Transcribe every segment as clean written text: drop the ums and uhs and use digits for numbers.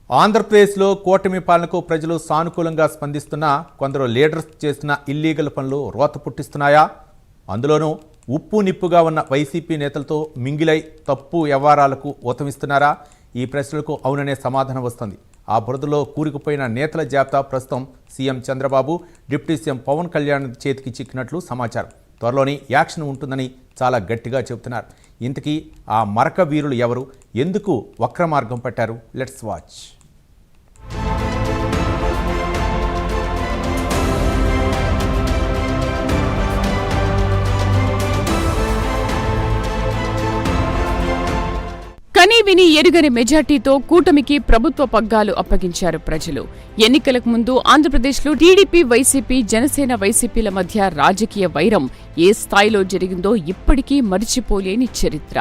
ఆంధ్రప్రదేశ్లో కూటమి పాలనకు ప్రజలు సానుకూలంగా స్పందిస్తున్నా కొందరు లీడర్స్ చేసిన ఇల్లీగల్ పనులు రోత పుట్టిస్తున్నాయా? అందులోనూ ఉప్పు నిప్పుగా ఉన్న వైసీపీ నేతలతో మింగిలై తప్పు వ్యవహారాలకు ఊతమిస్తున్నారా? ఈ ప్రశ్నలకు అవుననే సమాధానం వస్తుంది. ఆ బురదలో కూరుకుపోయిన నేతల జాబితా ప్రస్తుతం CM Chandrababu, deputy CM Pawan Kalyan చేతికి చిక్కినట్లు సమాచారం. త్వరలోని యాక్షన్ ఉంటుందని చాలా గట్టిగా చెబుతున్నారు. ఇంతకీ ఆ మరక వీరులు ఎవరు? ఎందుకు వక్ర మార్గం పట్టారు? Let's watch. కనీ విని ఎరుగని మెజార్టీతో కూటమికి ప్రభుత్వ పగ్గాలు అప్పగించారు ప్రజలు. ఎన్నికలకు ముందు ఆంధ్రప్రదేశ్లో టీడీపీ, వైసీపీ, జనసేన, వైసీపీల మధ్య రాజకీయ వైరం ఏ స్థాయిలో జరిగిందో ఇప్పటికీ మరిచిపోలేని చరిత్ర.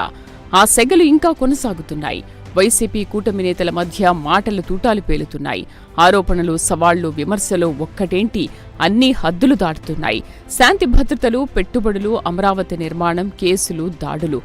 ఆ సెగలు ఇంకా కొనసాగుతున్నాయి. వైసీపీ కూటమి నేతల మధ్య మాటలు తూటాలు పేలుతున్నాయి. ఆరోపణలు, సవాళ్లు, విమర్శలు ఒక్కటేంటి అన్నీ హద్దులు దాటుతున్నాయి. శాంతి భద్రతలు, పెట్టుబడులు, అమరావతి నిర్మాణం, కేసులు, దాడులు,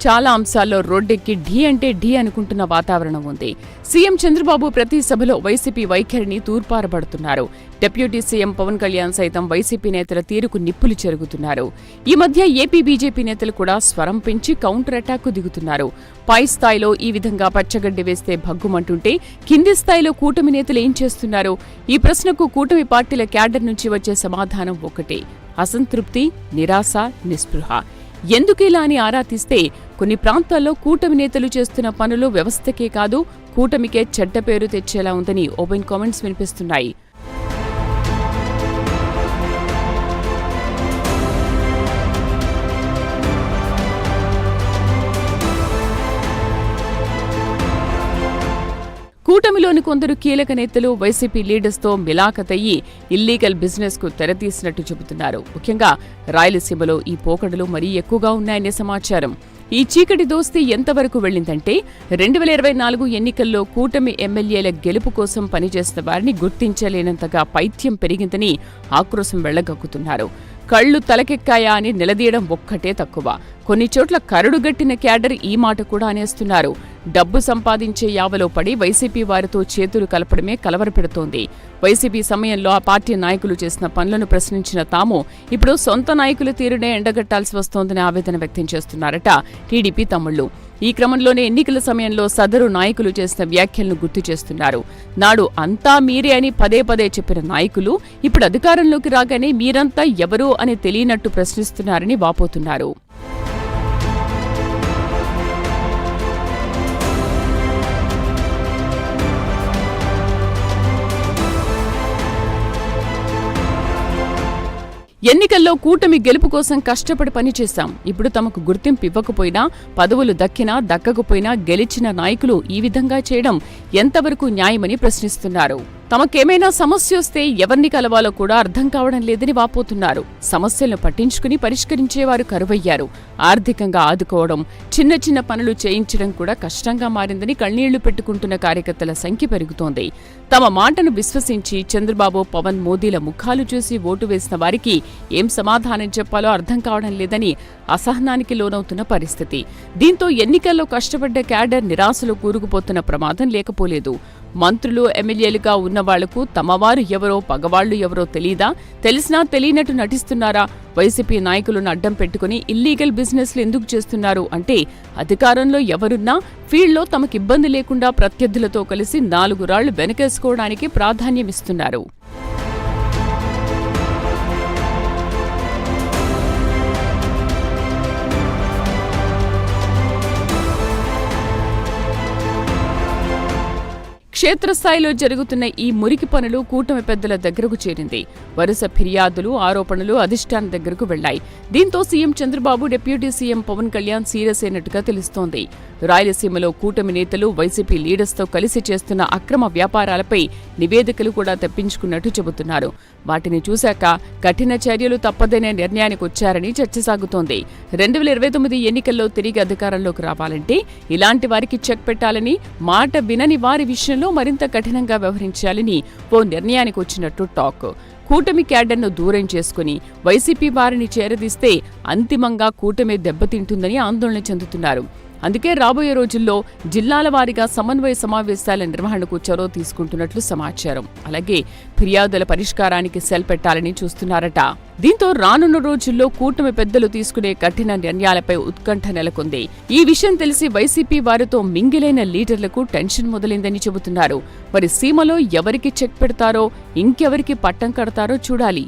చాలా అంశాల్లో రోడ్డెక్కి ఢీ అంటే ఢీ అనుకుంటున్న వాతావరణం ఉంది. సీఎం చంద్రబాబు ప్రతి సభలో వైసీపీ వైఖరిని తూర్పారబడుతున్నారు. డిప్యూటీ సీఎం పవన్ కళ్యాణ్ సైతం వైసీపీ నేతల తీరుకు నిప్పులు చెరుగుతున్నారు. ఈ మధ్య ఏపీ బీజేపీ నేతలు కూడా స్వరం పెంచి కౌంటర్ అటాక్కు దిగుతున్నారు. పై స్థాయిలో ఈ విధంగా పచ్చగడ్డి వేస్తే భగ్గుమంటుంటే కింది స్థాయిలో కూటమి నేతలు ఏం చేస్తున్నారు? ఈ ప్రశ్నకు కూటమి పార్టీల క్యాడర్ నుంచి వచ్చే సమాధానం ఒకటే: అసంతృప్తి, నిరాశ, నిస్పృహ. ఎందుకిలా అని ఆరా తీస్తే కొన్ని ప్రాంతాల్లో కూటమి నేతలు చేస్తున్న పనులు వ్యవస్థకే కాదు, కూటమికే చెడ్డ పేరు తెచ్చేలా ఉందని ఓపెన్ కామెంట్స్ వినిపిస్తున్నాయి. కూటమిలోని కొందరు కీలక నేతలు వైసీపీ లీడర్స్తో మిలాఖతయ్యి ఇల్లీగల్ బిజినెస్ కు తెరతీసినట్టు చెబుతున్నారు. ముఖ్యంగా రాయలసీమలో ఈ పోకడలు మరీ ఎక్కువగా ఉన్నాయనే సమాచారం. ఈ చీకటి దోస్తీ ఎంతవరకు వెళ్లిందంటే 2024 ఎన్నికల్లో కూటమి ఎమ్మెల్యేల గెలుపు కోసం పనిచేసిన వారిని గుర్తించలేనంతగా పైత్యం పెరిగిందని ఆక్రోశం వెళ్లగక్కుతున్నారు. కళ్లు తలకెక్కాయా అని నిలదీయడం ఒక్కటే తక్కువ. కొన్ని చోట్ల కరడుగట్టిన క్యాడర్ ఈ మాట కూడా అనేస్తున్నారు. డబ్బు సంపాదించే యావలో పడి వైసీపీ వారితో చేతులు కలపడమే కలవరపెడుతోంది. వైసీపీ సమయంలో ఆ పార్టీ నాయకులు చేసిన పనులను ప్రశ్నించిన తాము ఇప్పుడు సొంత నాయకుల తీరునే ఎండగట్టాల్సి వస్తోందని ఆవేదన వ్యక్తం చేస్తున్నారట టీడీపీ తమ్ముళ్లు. ఈ క్రమంలోనే ఎన్నికల సమయంలో సదరు నాయకులు చేసిన వ్యాఖ్యలను గుర్తు చేస్తున్నారు. నాడు అంతా మీరే అని పదే పదే చెప్పిన నాయకులు ఇప్పుడు అధికారంలోకి రాగానే మీరంతా ఎవరు అని తెలియనట్టు ప్రశ్నిస్తున్నారని వాపోతున్నారు. ఎన్నికల్లో కూటమి గెలుపు కోసం కష్టపడి పనిచేశాం. ఇప్పుడు తమకు గుర్తింపు ఇవ్వకపోయినా, పదవులు దక్కినా దక్కకపోయినా గెలిచిన నాయకులు ఈ విధంగా చేయడం ఎంతవరకు న్యాయమని ప్రశ్నిస్తున్నారు. తమకేమైనా సమస్య వస్తే ఎవరిని కలవాలో కూడా అర్థం కావడం లేదని వాపోతున్నారు. సమస్యలను పట్టించుకుని పరిష్కరించేవారు కరువయ్యారు. ఆర్థికంగా ఆదుకోవడం, చిన్న చిన్న పనులు చేయించడం కూడా కష్టంగా మారిందని కన్నీళ్లు పెట్టుకుంటున్న కార్యకర్తల సంఖ్య పెరుగుతోంది. తమ మాటను విశ్వసించి చంద్రబాబు, పవన్, మోదీల ముఖాలు చూసి ఓటు వేసిన వారికి ఏం సమాధానం చెప్పాలో అర్థం కావడం లేదని అసహనానికి లోనవుతున్న పరిస్థితి. దీంతో ఎన్నికల్లో కష్టపడ్డ క్యాడర్ నిరాశలో కూరుకుపోతున్న ప్రమాదం లేకపోలేదు. మంత్రులు, ఎమ్మెల్యేలుగా ఉన్న వాళ్లకు తమవారు ఎవరో, పగవాళ్లు ఎవరో తెలీదా? తెలిసినా తెలియనట్టు నటిస్తున్నారా? వైసీపీ నాయకులను అడ్డం పెట్టుకుని ఇల్లీగల్ బిజినెస్లు ఎందుకు చేస్తున్నారు అంటే అధికారంలో ఎవరున్నా ఫీల్డ్లో తమకిబ్బంది లేకుండా ప్రత్యర్థులతో కలిసి 4 రాళ్లు వెనకేసుకోవడానికి ప్రాధాన్యమిస్తున్నారు. క్షేత్రస్థాయిలో జరుగుతున్న ఈ మురికి పనులు కూటమి పెద్దల దగ్గరకు చేరింది. వరుస ఫిర్యాదులు, ఆరోపణలు అధిష్టానం దగ్గరకు వెళ్లాయి. దీంతో CM Chandrababu, deputy CM Pawan Kalyan serious అయినట్టుగా తెలుస్తోంది. రాయలసీమలో కూటమి నేతలు వైసీపీ లీడర్స్తో కలిసి చేస్తున్న అక్రమ వ్యాపారాలపై నివేదికలు కూడా తెప్పించుకున్నట్టు చెబుతున్నారు. వాటిని చూశాక కఠిన చర్యలు తప్పదనే నిర్ణయానికి వచ్చారని చర్చ సాగుతోంది. 2029 ఎన్నికల్లో తిరిగి అధికారంలోకి రావాలంటే ఇలాంటి వారికి చెక్ పెట్టాలని, మాట వినని వారి విషయంలో మరింత కఠినంగా వ్యవహరించాలని ఓ నిర్ణయానికి వచ్చినట్టు టాక్. కూటమి క్యాడర్ను దూరం చేసుకుని వైసీపీ వారిని చేరదీస్తే అంతిమంగా కూటమి దెబ్బతింటుందని ఆందోళన చెందుతున్నారు. అందుకే రాబోయే రోజుల్లో జిల్లాల వారీగా సమన్వయ సమావేశాల నిర్వహణకు చొరవ తీసుకుంటున్నట్లు సమాచారం. అలాగే ఫిర్యాదుల పరిష్కారానికి సెల్ పెట్టాలని చూస్తున్నారట. దీంతో రానున్న రోజుల్లో కూటమి పెద్దలు తీసుకునే కఠిన నిర్ణయాలపై ఉత్కంఠ నెలకొంది. ఈ విషయం తెలిసి వైసీపీ వారితో మింగిలైన లీడర్లకు టెన్షన్ మొదలైందని చెబుతున్నారు. మరి సీమలో ఎవరికి చెక్ పెడతారో, ఇంకెవరికి పట్టం కడతారో చూడాలి.